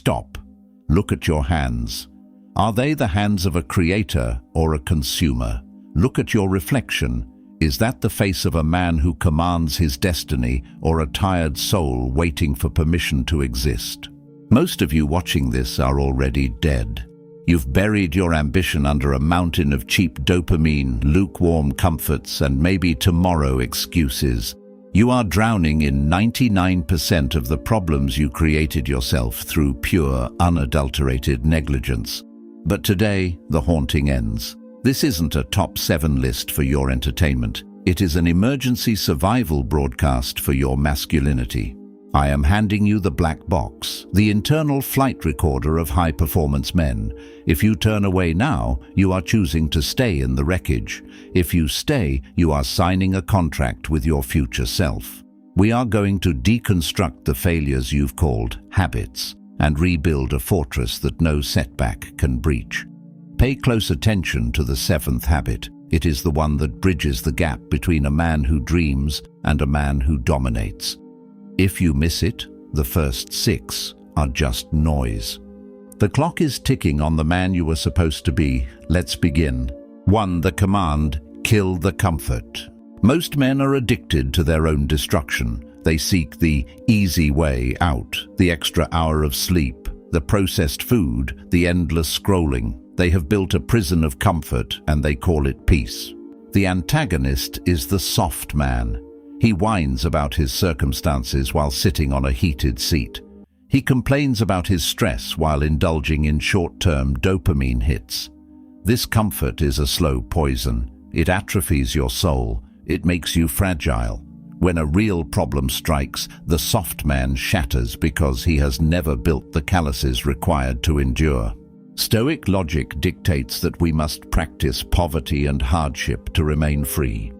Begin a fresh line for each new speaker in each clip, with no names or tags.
Stop. Look at your hands. Are they the hands of a creator or a consumer? Look at your reflection. Is that the face of a man who commands his destiny or a tired soul waiting for permission to exist? Most of you watching this are already dead. You've buried your ambition under a mountain of cheap dopamine, lukewarm comforts, and maybe tomorrow excuses. You are drowning in 99% of the problems you created yourself through pure, unadulterated negligence. But today, the haunting ends. This isn't a top 7 list for your entertainment. It is an emergency survival broadcast for your masculinity. I am handing you the black box, the internal flight recorder of high-performance men. If you turn away now, you are choosing to stay in the wreckage. If you stay, you are signing a contract with your future self. We are going to deconstruct the failures you've called habits and rebuild a fortress that no setback can breach. Pay close attention to the 7th habit. It is the one that bridges the gap between a man who dreams and a man who dominates. If you miss it, the first 6 are just noise. The clock is ticking on the man you were supposed to be. Let's begin. 1. The command, kill the comfort. Most men are addicted to their own destruction. They seek the easy way out, the extra hour of sleep, the processed food, the endless scrolling. They have built a prison of comfort and they call it peace. The antagonist is the soft man. He whines about his circumstances while sitting on a heated seat. He complains about his stress while indulging in short-term dopamine hits. This comfort is a slow poison. It atrophies your soul. It makes you fragile. When a real problem strikes, the soft man shatters because he has never built the calluses required to endure. Stoic logic dictates that we must practice poverty and hardship to remain free.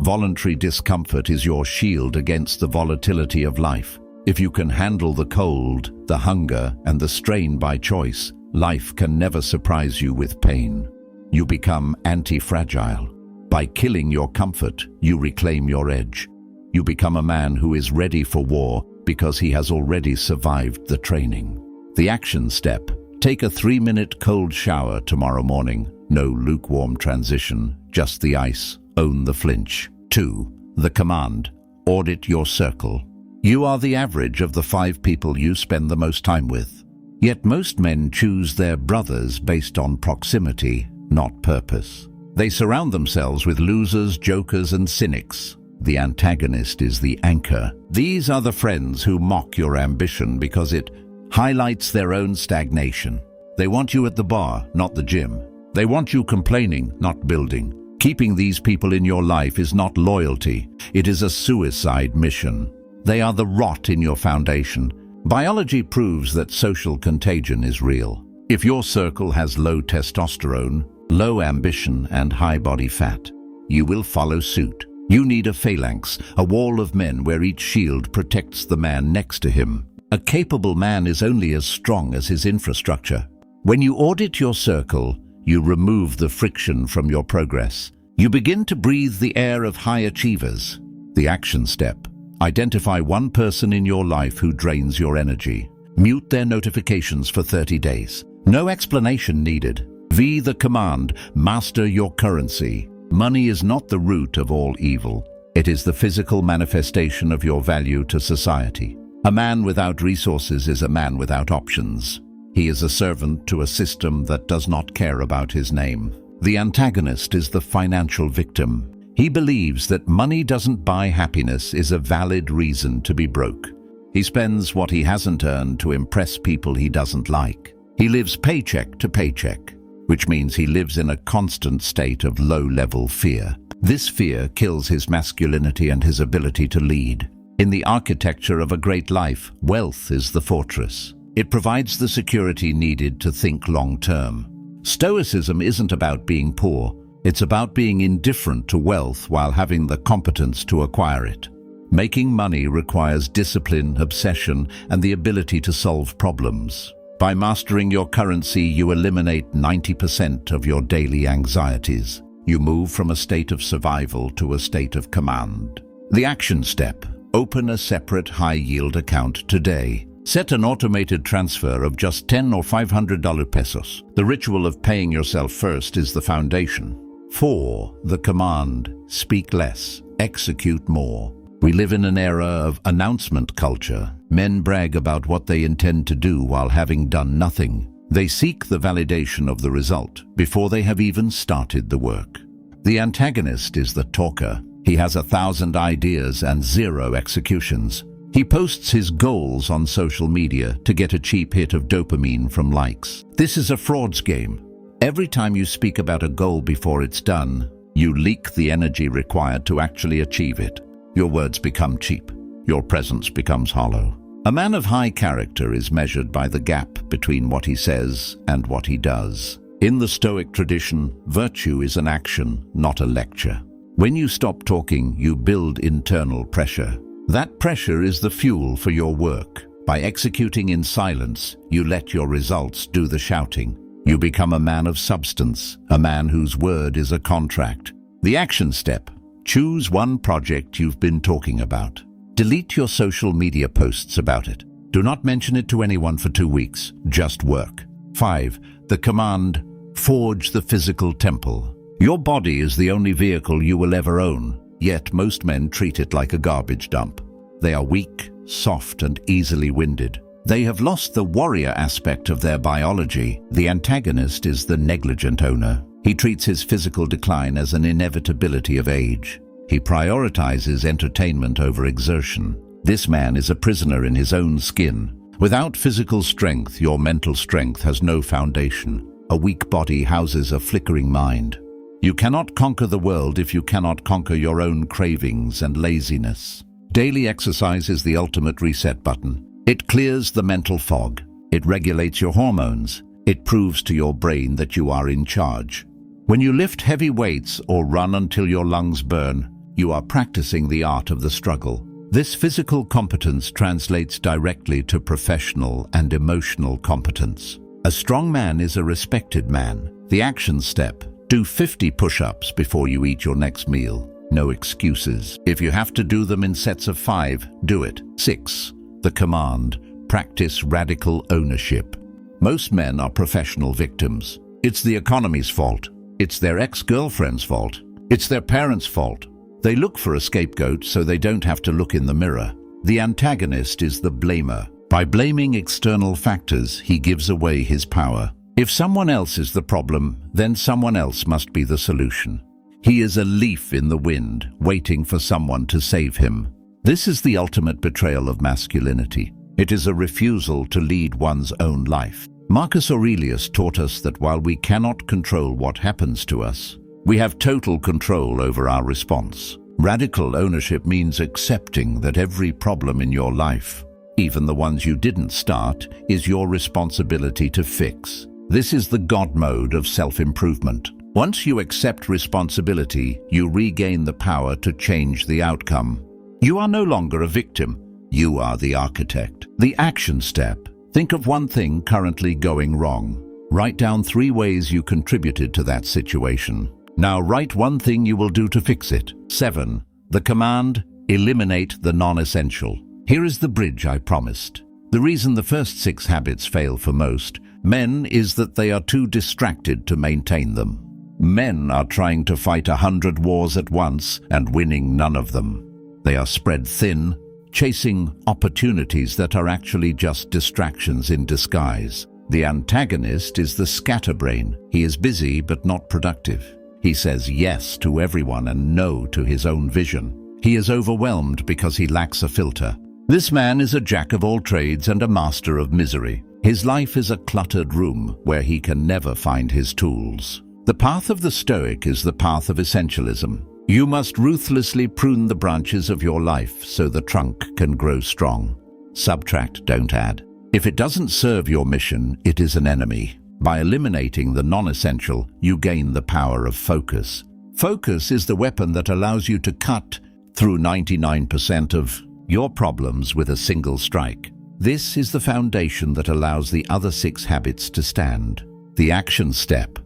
Voluntary discomfort is your shield against the volatility of life. If you can handle the cold, the hunger, and the strain by choice, life can never surprise you with pain. You become anti-fragile. By killing your comfort, you reclaim your edge. You become a man who is ready for war because he has already survived the training. The action step: take a 3-minute cold shower tomorrow morning. No lukewarm transition, just the ice. Own the flinch. 2. The command, audit your circle. You are the average of the 5 people you spend the most time with. Yet most men choose their brothers based on proximity, not purpose. They surround themselves with losers, jokers, and cynics. The antagonist is the anchor. These are the friends who mock your ambition because it highlights their own stagnation. They want you at the bar, not the gym. They want you complaining, not building. Keeping these people in your life is not loyalty. It is a suicide mission. They are the rot in your foundation. Biology proves that social contagion is real. If your circle has low testosterone, low ambition, and high body fat, you will follow suit. You need a phalanx, a wall of men where each shield protects the man next to him. A capable man is only as strong as his infrastructure. When you audit your circle, you remove the friction from your progress. You begin to breathe the air of high achievers. The action step: identify one person in your life who drains your energy. Mute their notifications for 30 days. No explanation needed. The command, master your currency. Money is not the root of all evil. It is the physical manifestation of your value to society. A man without resources is a man without options. He is a servant to a system that does not care about his name. The antagonist is the financial victim. He believes that money doesn't buy happiness is a valid reason to be broke. He spends what he hasn't earned to impress people he doesn't like. He lives paycheck to paycheck, which means he lives in a constant state of low-level fear. This fear kills his masculinity and his ability to lead. In the architecture of a great life, wealth is the fortress. It provides the security needed to think long-term. Stoicism isn't about being poor. It's about being indifferent to wealth while having the competence to acquire it. Making money requires discipline, obsession, and the ability to solve problems. By mastering your currency, you eliminate 90% of your daily anxieties. You move from a state of survival to a state of command. The action step: open a separate high-yield account today. Set an automated transfer of just 10 or $500 pesos. The ritual of paying yourself first is the foundation. 4. The command: speak less, execute more. We live in an era of announcement culture. Men brag about what they intend to do while having done nothing. They seek the validation of the result before they have even started the work. The antagonist is the talker. He has 1,000 ideas and 0 executions. He posts his goals on social media to get a cheap hit of dopamine from likes. This is a fraud's game. Every time you speak about a goal before it's done, you leak the energy required to actually achieve it. Your words become cheap. Your presence becomes hollow. A man of high character is measured by the gap between what he says and what he does. In the Stoic tradition, virtue is an action, not a lecture. When you stop talking, you build internal pressure. That pressure is the fuel for your work. By executing in silence, you let your results do the shouting. You become a man of substance, a man whose word is a contract. The action step: choose one project you've been talking about. Delete your social media posts about it. Do not mention it to anyone for 2 weeks. Just work. 5. The command: forge the physical temple. Your body is the only vehicle you will ever own, yet most men treat it like a garbage dump. They are weak, soft, and easily winded. They have lost the warrior aspect of their biology. The antagonist is the negligent owner. He treats his physical decline as an inevitability of age. He prioritizes entertainment over exertion. This man is a prisoner in his own skin. Without physical strength, your mental strength has no foundation. A weak body houses a flickering mind. You cannot conquer the world if you cannot conquer your own cravings and laziness. Daily exercise is the ultimate reset button. It clears the mental fog. It regulates your hormones. It proves to your brain that you are in charge. When you lift heavy weights or run until your lungs burn, you are practicing the art of the struggle. This physical competence translates directly to professional and emotional competence. A strong man is a respected man. The action step: do 50 push-ups before you eat your next meal. No excuses. If you have to do them in sets of 5, do it. 6. The command: practice radical ownership. Most men are professional victims. It's the economy's fault. It's their ex-girlfriend's fault. It's their parents' fault. They look for a scapegoat so they don't have to look in the mirror. The antagonist is the blamer. By blaming external factors, he gives away his power. If someone else is the problem, then someone else must be the solution. He is a leaf in the wind, waiting for someone to save him. This is the ultimate betrayal of masculinity. It is a refusal to lead one's own life. Marcus Aurelius taught us that while we cannot control what happens to us, we have total control over our response. Radical ownership means accepting that every problem in your life, even the ones you didn't start, is your responsibility to fix. This is the God mode of self-improvement. Once you accept responsibility, you regain the power to change the outcome. You are no longer a victim. You are the architect. The action step: think of one thing currently going wrong. Write down 3 ways you contributed to that situation. Now write one thing you will do to fix it. 7. The command: eliminate the non-essential. Here is the bridge I promised. The reason the first 6 habits fail for most men is that they are too distracted to maintain them. Men are trying to fight 100 wars at once and winning none of them. They are spread thin, chasing opportunities that are actually just distractions in disguise. The antagonist is the scatterbrain. He is busy but not productive. He says yes to everyone and no to his own vision. He is overwhelmed because he lacks a filter. This man is a jack of all trades and a master of misery. His life is a cluttered room where he can never find his tools. The path of the Stoic is the path of essentialism. You must ruthlessly prune the branches of your life so the trunk can grow strong. Subtract, don't add. If it doesn't serve your mission, it is an enemy. By eliminating the non-essential, you gain the power of focus. Focus is the weapon that allows you to cut through 99% of your problems with a single strike. This is the foundation that allows the other 6 habits to stand. The action step: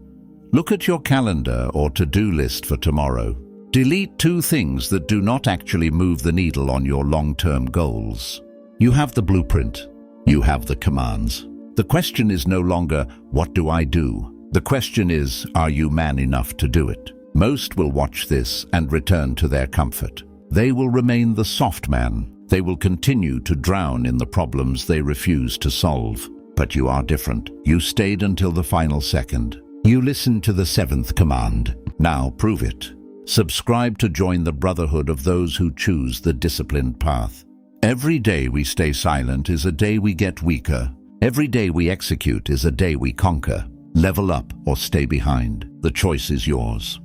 look at your calendar or to-do list for tomorrow. Delete 2 things that do not actually move the needle on your long-term goals. You have the blueprint. You have the commands. The question is no longer, what do I do? The question is, are you man enough to do it? Most will watch this and return to their comfort. They will remain the soft man. They will continue to drown in the problems they refuse to solve. But you are different. You stayed until the final second. You listened to the seventh command. Now prove it. Subscribe to join the brotherhood of those who choose the disciplined path. Every day we stay silent is a day we get weaker. Every day we execute is a day we conquer. Level up or stay behind. The choice is yours.